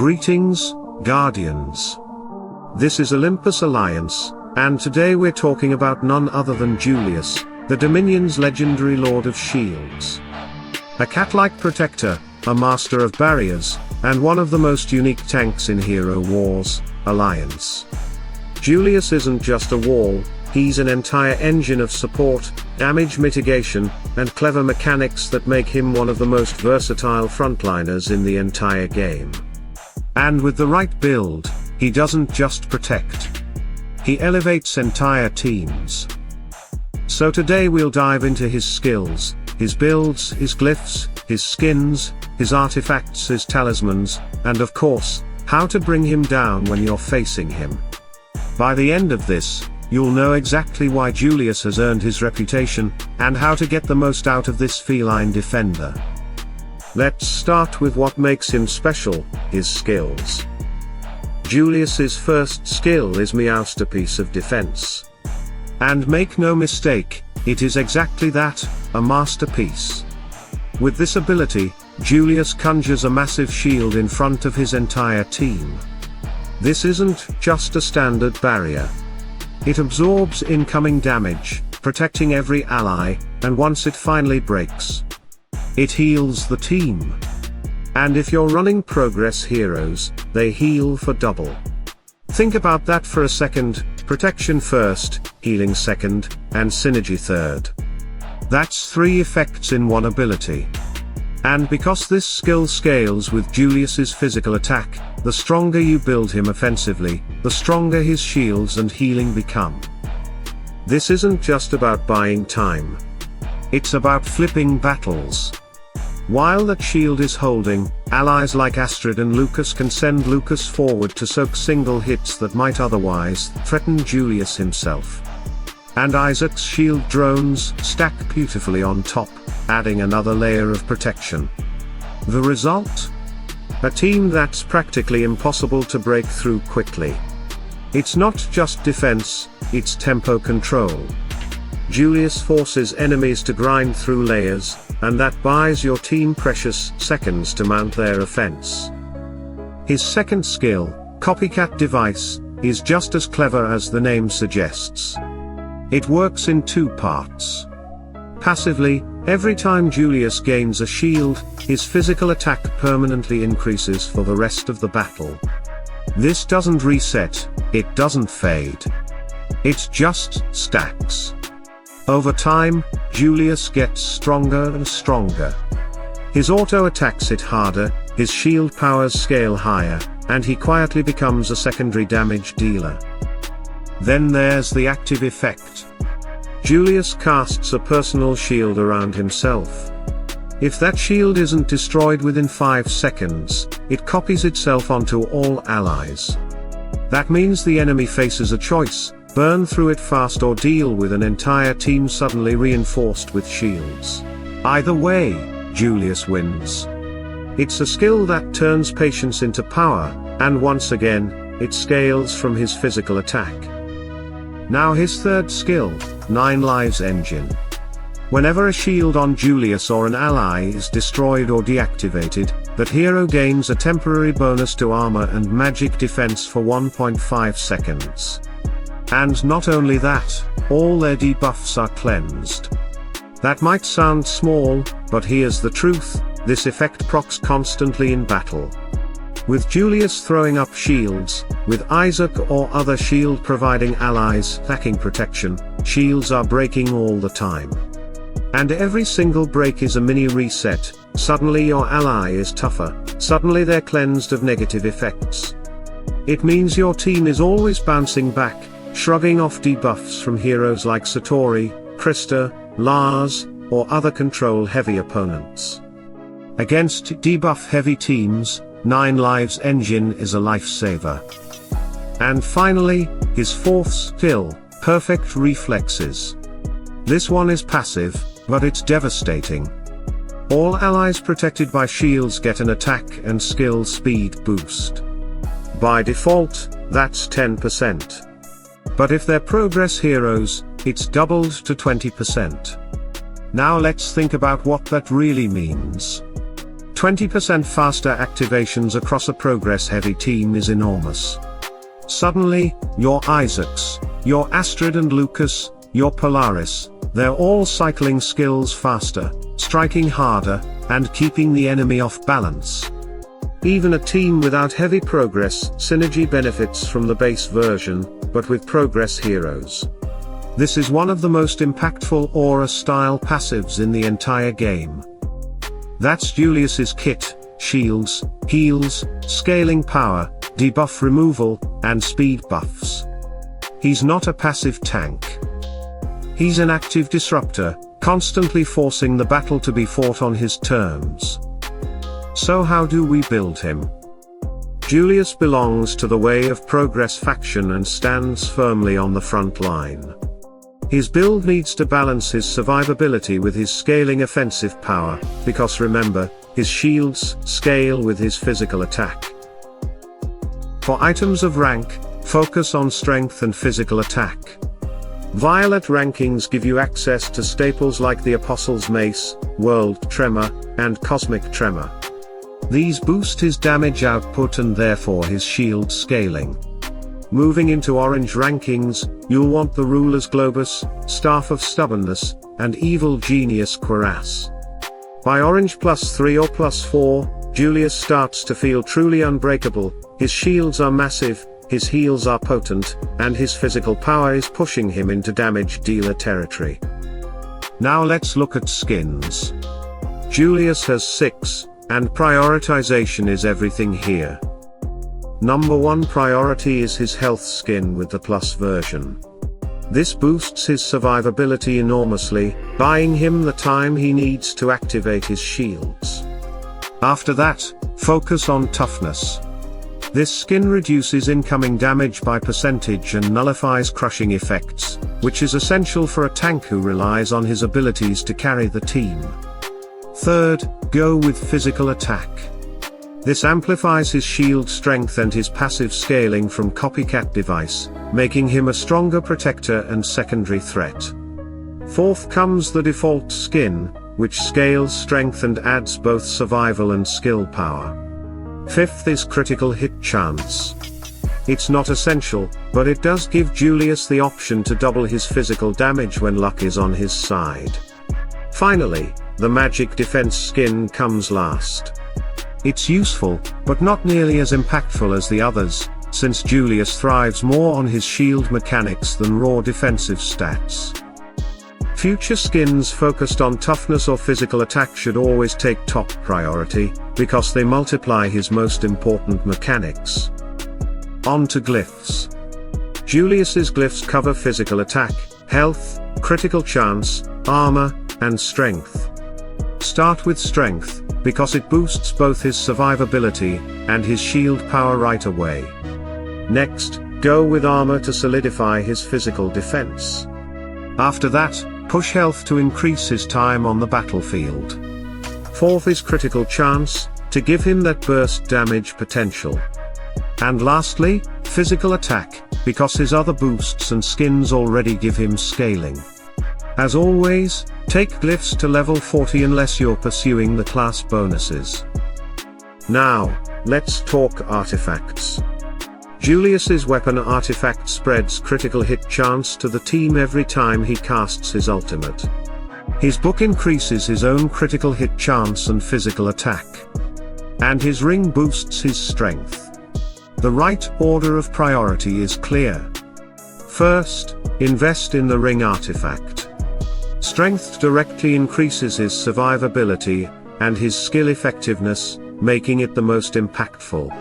Greetings, Guardians. This is Olympus Alliance, and today we're talking about none other than Julius, the Dominion's legendary Lord of Shields. A cat-like protector, a master of barriers, and one of the most unique tanks in Hero Wars Alliance. Julius isn't just a wall, he's an entire engine of support, damage mitigation, and clever mechanics that make him one of the most versatile frontliners in the entire game. And with the right build, he doesn't just protect. He elevates entire teams. So today we'll dive into his skills, his builds, his glyphs, his skins, his artifacts, his talismans, and of course, how to bring him down when you're facing him. By the end of this, you'll know exactly why Julius has earned his reputation, and how to get the most out of this feline defender. Let's start with what makes him special, his skills. Julius's first skill is Meowsterpiece of Defense. And make no mistake, it is exactly that, a masterpiece. With this ability, Julius conjures a massive shield in front of his entire team. This isn't just a standard barrier. It absorbs incoming damage, protecting every ally, and once it finally breaks, it heals the team. And if you're running progress heroes, they heal for double. Think about that for a second: protection first, healing second, and synergy third. That's 3 effects in one ability. And because this skill scales with Julius's physical attack, the stronger you build him offensively, the stronger his shields and healing become. This isn't just about buying time. It's about flipping battles. While that shield is holding, allies like Astrid and Lucas can send Lucas forward to soak single hits that might otherwise threaten Julius himself. And Isaac's shield drones stack beautifully on top, adding another layer of protection. The result? A team that's practically impossible to break through quickly. It's not just defense, it's tempo control. Julius forces enemies to grind through layers, and that buys your team precious seconds to mount their offense. His second skill, Copycat Device, is just as clever as the name suggests. It works in 2 parts. Passively, every time Julius gains a shield, his physical attack permanently increases for the rest of the battle. This doesn't reset, it doesn't fade. It just stacks. Over time, Julius gets stronger and stronger. His auto attacks hit harder, his shield powers scale higher, and he quietly becomes a secondary damage dealer. Then there's the active effect. Julius casts a personal shield around himself. If that shield isn't destroyed within 5 seconds, it copies itself onto all allies. That means the enemy faces a choice: burn through it fast or deal with an entire team suddenly reinforced with shields. Either way, Julius wins. It's a skill that turns patience into power, and once again, it scales from his physical attack. Now his third skill, 9 Lives Engine. Whenever a shield on Julius or an ally is destroyed or deactivated, that hero gains a temporary bonus to armor and magic defense for 1.5 seconds. And not only that, all their debuffs are cleansed. That might sound small, but here's the truth: this effect procs constantly in battle. With Julius throwing up shields, with Isaac or other shield-providing allies lacking protection, shields are breaking all the time. And every single break is a mini reset. Suddenly your ally is tougher, suddenly they're cleansed of negative effects. It means your team is always bouncing back, shrugging off debuffs from heroes like Satori, Krista, Lars, or other control-heavy opponents. Against debuff-heavy teams, 9 Lives Engine is a lifesaver. And finally, his fourth skill, Purrfect Reflexes. This one is passive, but it's devastating. All allies protected by shields get an attack and skill speed boost. By default, that's 10%. But if they're progress heroes, it's doubled to 20%. Now let's think about what that really means. 20% faster activations across a progress-heavy team is enormous. Suddenly, your Isaacs, your Astrid and Lucas, your Polaris, they're all cycling skills faster, striking harder, and keeping the enemy off balance. Even a team without heavy progress synergy benefits from the base version, but with progress heroes. This is one of the most impactful aura-style passives in the entire game. That's Julius's kit: shields, heals, scaling power, debuff removal, and speed buffs. He's not a passive tank. He's an active disruptor, constantly forcing the battle to be fought on his terms. So how do we build him? Julius belongs to the Way of Progress faction and stands firmly on the front line. His build needs to balance his survivability with his scaling offensive power, because remember, his shields scale with his physical attack. For items of rank, focus on strength and physical attack. Violet rankings give you access to staples like the Apostle's Mace, World Tremor, and Cosmic Tremor. These boost his damage output and therefore his shield scaling. Moving into orange rankings, you'll want the Ruler's Globus, Staff of Stubbornness, and Evil Genius Cuirass. By orange +3 or +4, Julius starts to feel truly unbreakable. His shields are massive, his heals are potent, and his physical power is pushing him into damage dealer territory. Now let's look at skins. Julius has 6, and prioritization is everything here. Number 1 priority is his health skin with the plus version. This boosts his survivability enormously, buying him the time he needs to activate his shields. After that, focus on toughness. This skin reduces incoming damage by percentage and nullifies crushing effects, which is essential for a tank who relies on his abilities to carry the team. Third, go with physical attack. This amplifies his shield strength and his passive scaling from Copycat Device, making him a stronger protector and secondary threat. Fourth comes the default skin, which scales strength and adds both survival and skill power. Fifth is critical hit chance. It's not essential, but it does give Julius the option to double his physical damage when luck is on his side. Finally, the magic defense skin comes last. It's useful, but not nearly as impactful as the others, since Julius thrives more on his shield mechanics than raw defensive stats. Future skins focused on toughness or physical attack should always take top priority, because they multiply his most important mechanics. On to glyphs. Julius's glyphs cover physical attack, health, critical chance, armor, and strength. Start with strength, because it boosts both his survivability and his shield power right away. Next, go with armor to solidify his physical defense. After that, push health to increase his time on the battlefield. Fourth is critical chance, to give him that burst damage potential. And lastly, physical attack, because his other boosts and skins already give him scaling. As always, take glyphs to level 40 unless you're pursuing the class bonuses. Now, let's talk artifacts. Julius's weapon artifact spreads critical hit chance to the team every time he casts his ultimate. His book increases his own critical hit chance and physical attack. And his ring boosts his strength. The right order of priority is clear. First, invest in the ring artifact. Strength directly increases his survivability, and his skill effectiveness, making it the most impactful.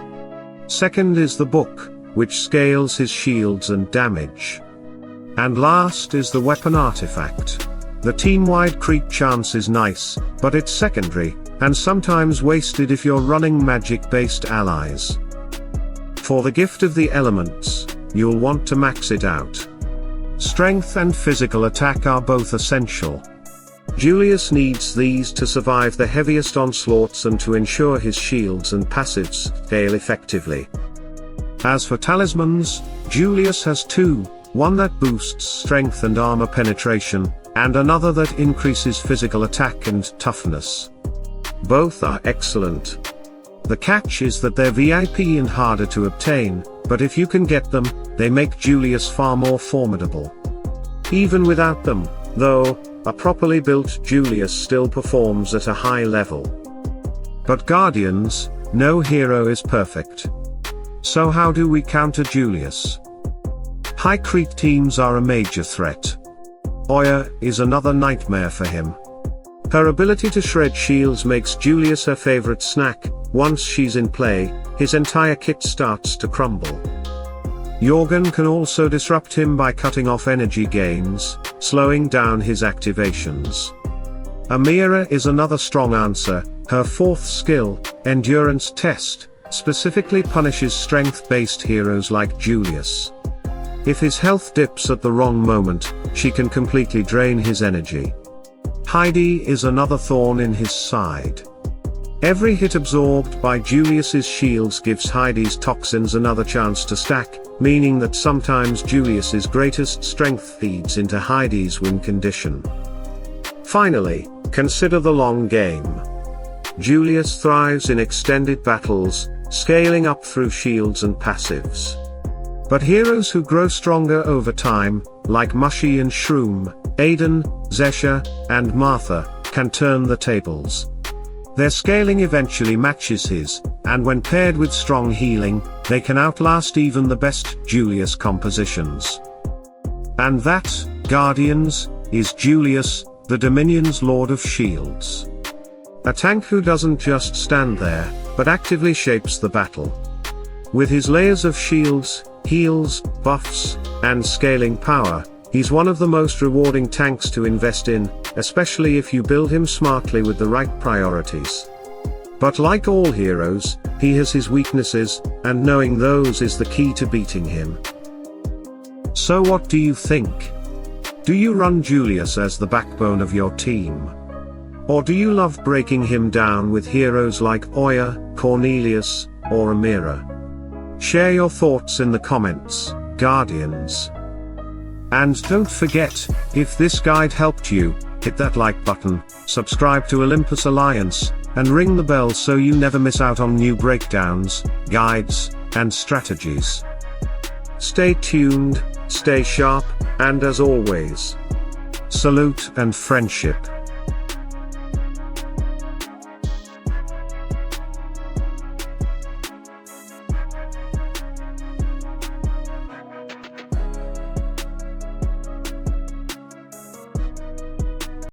Second is the book, which scales his shields and damage. And last is the weapon artifact. The team-wide creep chance is nice, but it's secondary, and sometimes wasted if you're running magic-based allies. For the gift of the elements, you'll want to max it out. Strength and physical attack are both essential. Julius needs these to survive the heaviest onslaughts and to ensure his shields and passives scale effectively. As for talismans, Julius has 2, one that boosts strength and armor penetration, and another that increases physical attack and toughness. Both are excellent. The catch is that they're VIP and harder to obtain, but if you can get them, they make Julius far more formidable. Even without them, though, a properly built Julius still performs at a high level. But Guardians, no hero is perfect. So how do we counter Julius? High creep teams are a major threat. Oya is another nightmare for him. Her ability to shred shields makes Julius her favorite snack. Once she's in play, his entire kit starts to crumble. Jorgen can also disrupt him by cutting off energy gains, slowing down his activations. Amira is another strong answer. Her fourth skill, Endurance Test, specifically punishes strength-based heroes like Julius. If his health dips at the wrong moment, she can completely drain his energy. Heidi is another thorn in his side. Every hit absorbed by Julius's shields gives Heidi's toxins another chance to stack, meaning that sometimes Julius's greatest strength feeds into Heidi's win condition. Finally, consider the long game. Julius thrives in extended battles, scaling up through shields and passives. But heroes who grow stronger over time, like Mushy and Shroom, Aiden, Zesha, and Martha, can turn the tables. Their scaling eventually matches his, and when paired with strong healing, they can outlast even the best Julius compositions. And that, Guardians, is Julius, the Dominion's Lord of Shields. A tank who doesn't just stand there, but actively shapes the battle. With his layers of shields, heals, buffs, and scaling power, he's one of the most rewarding tanks to invest in, especially if you build him smartly with the right priorities. But like all heroes, he has his weaknesses, and knowing those is the key to beating him. So what do you think? Do you run Julius as the backbone of your team? Or do you love breaking him down with heroes like Oya, Cornelius, or Amira? Share your thoughts in the comments, Guardians. And don't forget, if this guide helped you, hit that like button, subscribe to Olympus Alliance, and ring the bell so you never miss out on new breakdowns, guides, and strategies. Stay tuned, stay sharp, and as always, salute and friendship.